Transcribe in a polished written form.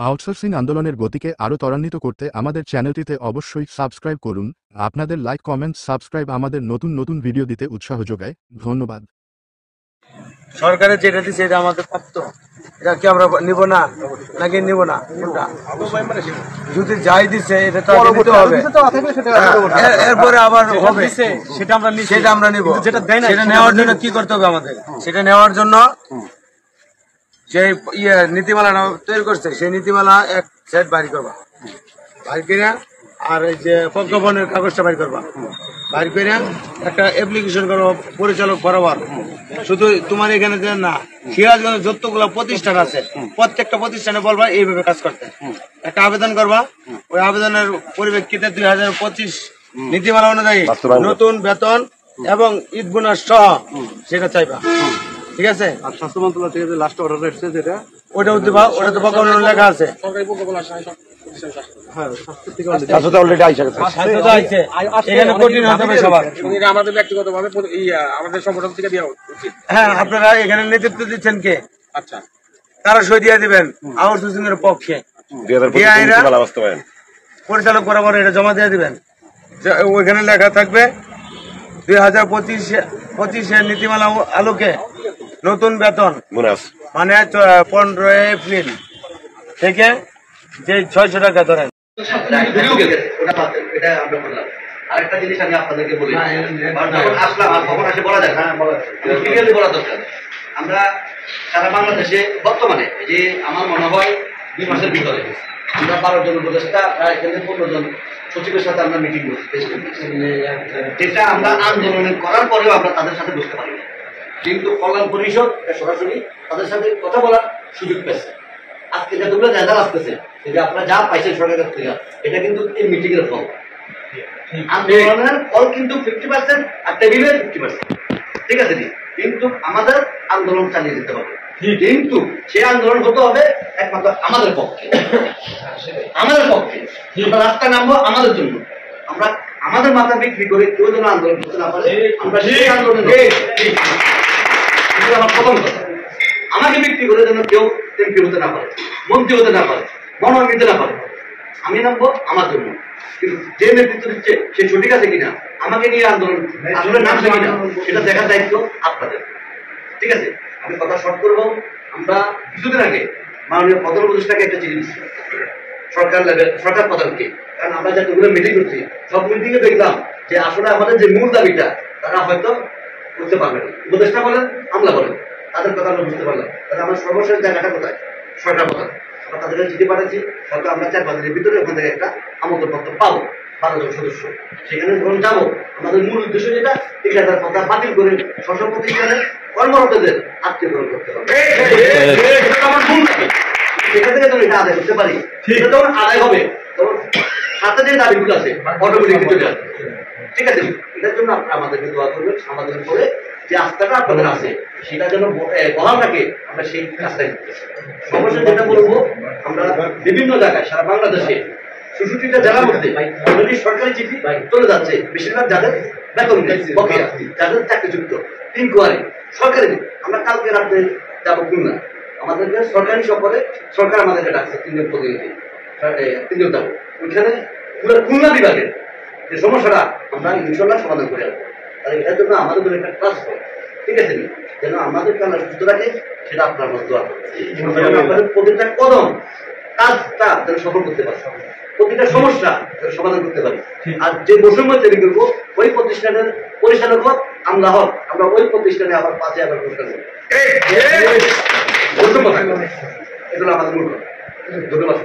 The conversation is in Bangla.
আউটসোর্সিং আন্দোলনের গতিকে আরও ত্বরান্বিত করতে আমাদের চ্যানেলটিতে অবশ্যই সাবস্ক্রাইব করুন। আপনাদের লাইক, কমেন্ট, সাবস্ক্রাইব আমাদের নতুন নতুন ভিডিও দিতে উৎসাহ যোগায়। ধন্যবাদ। সরকারের যেটা দিচ্ছে এটা আমাদের প্রাপ্ত, এটা কি আমরা নিব না নাকি নিব না? যদি যাই দিচ্ছে এটা তো নিতে হবে, এরপরে আবার হবে সেটা আমরা নিব। সেটা নেওয়ার জন্য কি করতে হবে আমাদের? সেটা নেওয়ার জন্য যে নীতিমালা তৈরি করছে সেই নীতিমালা এক সেট বাড়ি করবা, বাড়ি করে আর এই যে প্রজ্ঞাপনের কাগজটা বাড়ি করবা, বাড়ি করে একটা অ্যাপ্লিকেশন করবো পরিচালক বরাবর। শুধু তোমার এখানে না, সিরাজগঞ্জ যতগুলো প্রতিষ্ঠান আছে প্রত্যেকটা প্রতিষ্ঠানে বলবা এইভাবে কাজ করতে। একটা আবেদন করবা, ওই আবেদনের পরিপ্রেক্ষিতে 2025 নীতিমালা অনুযায়ী নতুন বেতন এবং ঈদ বোনাস সহ সেটা চাইবা। ঠিক আছে? আর স্বাস্থ্য মন্ত্রণালয় থেকে লাস্ট অর্ডার এসেছে যেটা ওটা দিবা, ওটা তো প্রজ্ঞাপনে লেখা আছে। আমাদের ব্যক্তিগতভাবে আমাদের সংগঠন থেকে দেওয়া উচিত। হ্যাঁ, আপনারা এখানে নেতৃত্ব দিচ্ছেন কে? আচ্ছা, তারা সই দিয়ে দিবেন আউটসোর্সিং এর পক্ষে, পরিচালক বরাবর এটা জমা দিয়ে দিবেন। ওইখানে লেখা থাকবে 2025 নীতিমালা আলোকে নতুন বেতন মানে 15 এপ্রিল থেকে যে 600 টাকা ধরেন। আরেকটা জিনিস আমি আপনাদেরকে বলি, আসলাম আর কখন আসে বলা যায় না, ক্লিয়ারলি বলা দরকার। আমরা সারা বাংলাদেশে বর্তমানে যে আমার মনে হয় 2 মাসের ভিতরে আমরা 12 জন উপদেষ্টা, প্রায় 15 জন সচিবের সাথে আমরা মিটিং করছি, যেটা আমরা আন্দোলন করার পরেও আমরা তাদের সাথে বসতে পারি না। কিন্তু কল্যাণ পরিষদ সরাসরি তাদের সাথে কথা বলার সুযোগ পেয়েছে। আজকে যতগুলো রেজাল্ট আসতেছে, যে আপনারা যা পাইছেন সরকারের থেকে, এটা কিন্তু এই মিটিং এর ফল। আন্দোলনের ফল কিন্তু 50% আর টেবিলের 50%। ঠিক আছে, কিন্তু আমাদের আন্দোলন চালিয়ে যেতে হবে, কিন্তু সে আন্দোলন হতে হবে একমাত্র আমাদের পক্ষে। আমাদের পক্ষে আমরা রাস্তায় নামবো আমাদের জন্য। আমরা আমাদের মাথা বিক্রি করে কেউ যেন আন্দোলন করতে না পারে, আমরা সেই আন্দোলন। আমার প্রথম কথা, আমাকে বিক্রি করে যেন কেউ এমপি হতে না পারে, মন্ত্রী হতে না পারে, মনোনয়ন নিতে না পারে। আমি নামবো আমার জন্য, কিন্তু যে নেতৃত্ব দিচ্ছে সে সঠিক আছে কিনা, আমাকে নিয়ে আন্দোলন আসলে নামছে কিনা, সেটা দেখার দায়িত্ব আপনাদের। ঠিক আছে, আমি কথা শর্ট করবো। আমরা কিছুদিন আগে মাননীয় প্রধান উপদেষ্টাকে একটা চিঠি দিচ্ছি, সরকার লেভেল, সরকার প্রধানকে। কারণ আমরা যতগুলো মিটিং করছি সব মিটিং এ দেখলাম যে আসলে আমাদের যে মূল দাবিটা তারা হয়তো বুঝতে পারবে না। উপদেষ্টা বলেন, আমলা বলেন, তাদের কথা আমরা বুঝতে পারলাম। তাহলে আমার সর্বশেষ জায়গাটা কোথায়? সরকার প্রধান। আমরা তাদেরকে চিঠি পাঠাচ্ছি, হয়তো আমরা 4-5 দিনের ভিতরে ওখান থেকে একটা আমন্ত্রণপত্র পাবো 12 জন সদস্য। সেখানে যখন যাবো, আমাদের মূল উদ্দেশ্য যেটা, 30,000 কথা বাতিল করে স্ব প্রতিষ্ঠানের কর্মরতদের আত্মীয়করণ করতে হবে। আমার মূল দাবি, সেখান থেকে যখন এটা আদায় করতে পারি, সেটা যখন আদায় হবে তখন সাথে যে দাবিগুলো আছে অটোমেটিক চলে আসবে। ঠিক আছে, এটার জন্য আপনারা আমাদেরকে দোয়া করবেন। আমাদের উপরে যে আস্থাটা আপনাদের আছে সেটা যেন বহাল থাকে, আমরা সেই কাজটাই করতেছি। সমস্যা যেটা বলবো, আমরা বিভিন্ন জায়গায় সারা বাংলাদেশে ৬৬টা জেলার মধ্যে অলরেডি সরকারি চিঠি চলে যাচ্ছে। বেশিরভাগ যাদের বেতন বকেয়া, যাদের চাকরিযুক্ত, ইনকোয়ারি সরকারি। আমরা কালকে রাত্রে যাবো খুলনা, আমাদেরকে সরকারি সফরে সরকার আমাদেরকে ডাকছে 3 জন প্রতিনিধি, 3 জন যাবো ওইখানে পুরো খুলনা বিভাগের যে সমস্যাটা আমরা ইনশাল্লাহ সমাধান করে আসবো। তাহলে এটার জন্য আমাদের জন্য একটা ক্লাস করে, ঠিক আছে, যেন আমাদের কান্না সুস্থ রাখে, সেটা আপনার মধ্যে দোয়া করবে। আপনাদের প্রতিটা কদম কাজটা যেন সফল করতে পারে, প্রতিটা সমস্যা সমাধান করতে পারি। আর যে বৈষম্য তৈরি করবো, ওই প্রতিষ্ঠানের পরিচালক হোক, আমলা হোক, আমরা ওই প্রতিষ্ঠানে আবার 5,000 পুরস্কার দেবো। বৈষম্য থাকবে, এগুলো আমাদের মূল কথা। ধন্যবাদ।